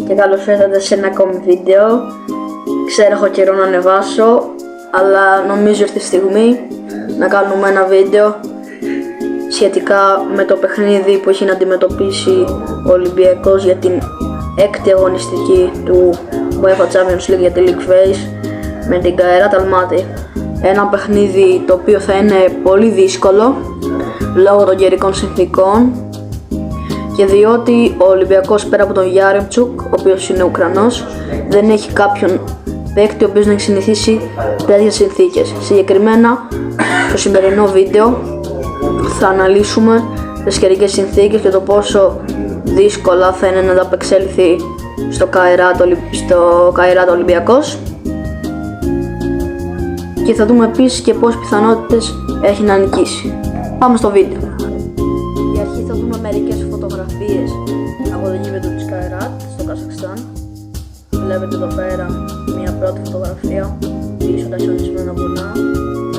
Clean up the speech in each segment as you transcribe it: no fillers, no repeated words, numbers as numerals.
και καλώς ήρθατε σε ένα ακόμη βίντεο. Ξέρω έχω καιρό να ανεβάσω, αλλά νομίζω ήρθε η στιγμή να κάνουμε ένα βίντεο σχετικά με το παιχνίδι που έχει να αντιμετωπίσει ο Ολυμπιακός για την έκτη αγωνιστική του UEFA Champions League για τη League Phase με την Kairat Almaty. Ένα παιχνίδι το οποίο θα είναι πολύ δύσκολο λόγω των καιρικών συνθήκων και διότι ο Ολυμπιακός πέρα από τον Yaremchuk, ο οποίος είναι Ουκρανός, δεν έχει κάποιον παίκτη ο οποίος να έχει συνηθίσει τέτοιες συνθήκες. Συγκεκριμένα στο σημερινό βίντεο θα αναλύσουμε τις καιρικές συνθήκες και το πόσο δύσκολα θα είναι να ανταπεξέλθει στο Kairat Ολυμπιακός, και θα δούμε επίσης και πόσες πιθανότητες έχει να νικήσει. Πάμε στο βίντεο. Για αρχή θα δούμε μερικές φωτογραφίες από το γήπεδο της Kairat στο Καζακστάν. Βλέπετε εδώ πέρα μια πρώτη φωτογραφία, πίσω τα χιονισμένα βουνά.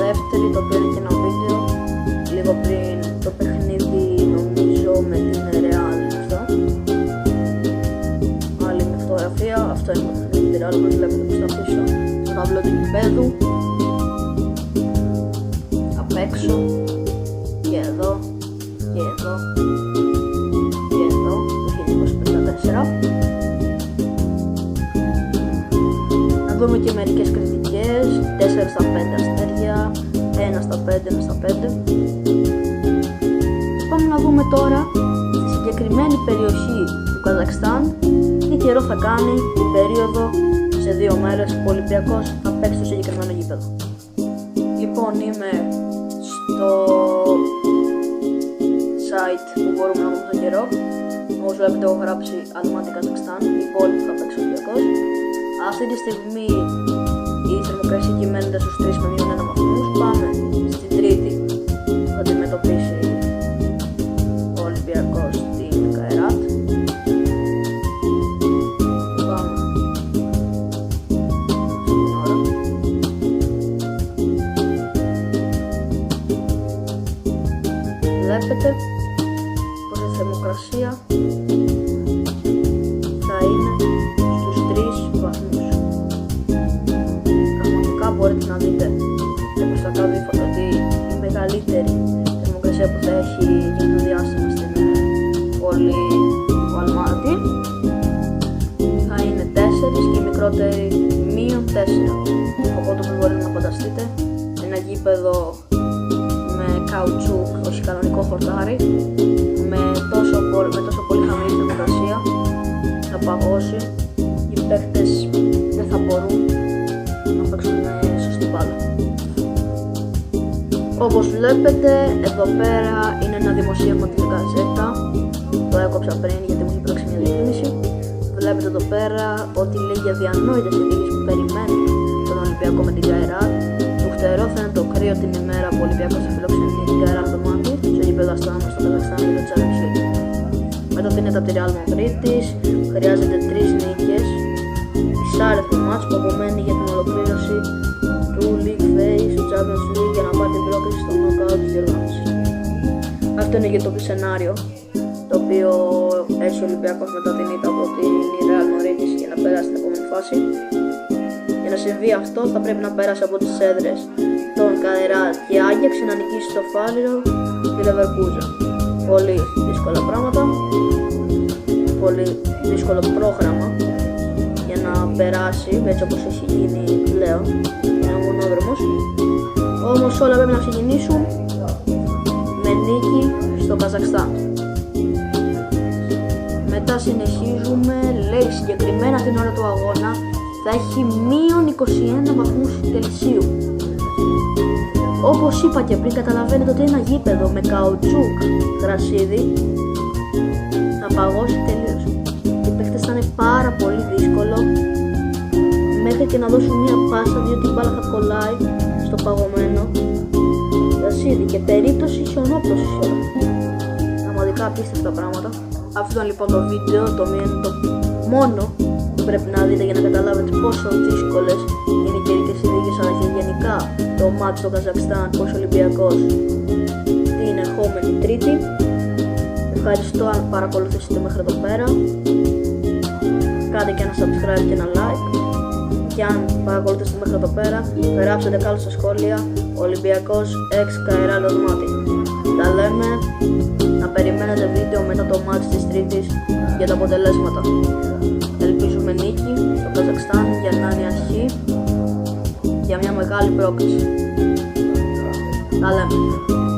Δεύτερη, το οποίο είναι και ένα βίντεο λίγο πριν το παιχνίδι, νομίζω με την Real. Άλλη μια φωτογραφία, αυτό είναι το παιχνίδι με την Real, όπως βλέπετε προς τα πίσω στο ταμπλό του γηπέδου. Απ' έξω και εδώ και εδώ και εδώ το 1954. Να δούμε και μερικές κριτικές, 4 στα 5 αστέρια, 1 στα 5, 1 στα 5. Πάμε να δούμε τώρα στη συγκεκριμένη περιοχή του Καζακστάν τι καιρό θα κάνει την περίοδο σε 2 μέρες που ο Ολυμπιακός θα παίξει στο συγκεκριμένο γήπεδο. Λοιπόν, είμαι στο site που μπορούμε να δούμε τον καιρό. Όπως βλέπετε έχω γράψει Almaty Καζακστάν, η πόλη που θα παίξει ο Ολυμπιακός. Αυτή τη στιγμή η θερμοκρασία κυμαίνεται στους 3 με 2 βαθμούς. Πάμε στην Τρίτη που θα αντιμετωπίσει ο Ολυμπιακός στην Kairat. Πάμε στην ώρα. Βλέπετε πως η θερμοκρασία θα είναι στους 3 βαθμούς. Πραγματικά μπορείτε να δείτε προς τα κάτω ότι η μεγαλύτερη θερμοκρασία που θα έχει για το διάστημα στην πόλη του Almaty θα είναι 4 και η μικρότερη -4. Οπότε όπως μπορείτε να φανταστείτε, ένα γήπεδο με καουτσούκ, όχι κανονικό χορτάρι, με τόσο πολύ χαμηλή θερμοκρασία θα παγώσει. Οι παίκτες δεν θα μπορούν να παίξουν σωστή μπάλα. Όπως βλέπετε εδώ πέρα είναι ένα δημοσίευμα της Γκαζέτα, το έκοψα πριν γιατί μου έχει πρόξει μια διαφήμιση. Βλέπετε εδώ πέρα ότι λέει για διανόητες συνθήκες που περιμένουν τον Ολυμπιακό με την Kairat. Το φτερό θα είναι το κρύο την ημέρα που ο Ολυμπιακός θα φιλοξενεί την Kairat Almaty στο γήπεδο Αστάνα στο Καζακστάν για το Champions League. Μετά δίνεται από τη Real Madrid, χρειάζεται 3 νίκες, εισάρεθμο μάτς που απομένει για την ολοκλήρωση του League Phase του Champions League για να πάρει την πρόκληση στο knockout της διοργάνωσης. Αυτό είναι και το σενάριο το οποίο έχει ο Ολυμπιακός μετά την ήττα από την Real Madrid για να περάσει στην επόμενη φάση. Για να συμβεί αυτό θα πρέπει να περάσει από τις έδρες των Kairat και Ajax να νικήσει το Feyenoord και Leverkusen. Πολύ δύσκολα πράγματα, πολύ δύσκολο πρόγραμμα για να περάσει έτσι όπως έχει γίνει πλέον, είναι ο μονόδρομος. Όμως όλα πρέπει να ξεκινήσουν με νίκη στο Καζακστάν. Μετά συνεχίζουμε, λέει συγκεκριμένα την ώρα του αγώνα θα έχει -21 βαθμούς Κελσίου. Όπως είπα και πριν, καταλαβαίνετε ότι ένα γήπεδο με καουτσούκ γρασίδι θα παγώσει τελείως. Οι παίκτες θα είναι πάρα πολύ δύσκολο μέχρι και να δώσουν μια πάσα, διότι η μπάλα θα κολλάει στο παγωμένο γρασίδι και περίπτωση χιονόπτωσης όλα. Πραγματικά απίστευτα πράγματα. Αυτό είναι λοιπόν το βίντεο, το μόνο που πρέπει να δείτε για να καταλάβετε πόσο δύσκολες είναι οι καιρικές συνθήκες, αλλά και γενικά το μάτς στο Καζακστάν, πως ο Ολυμπιακός την ερχόμενη Τρίτη. Ευχαριστώ αν παρακολουθήσετε μέχρι εδώ πέρα. κάντε και ένα subscribe και ένα like. Και αν παρακολουθήσετε μέχρι εδώ πέρα, γράψτε κάτω στα σχόλια Ολυμπιακός ex Καϊράλ Οσμάτη. Τα λέμε, να περιμένετε βίντεο μετά το μάτς της Τρίτης για τα αποτελέσματα. Ελπίζουμε νίκη στο Καζακστάν για να είναι αρχή για μια μεγάλη πρόκληση. Τα λέμε.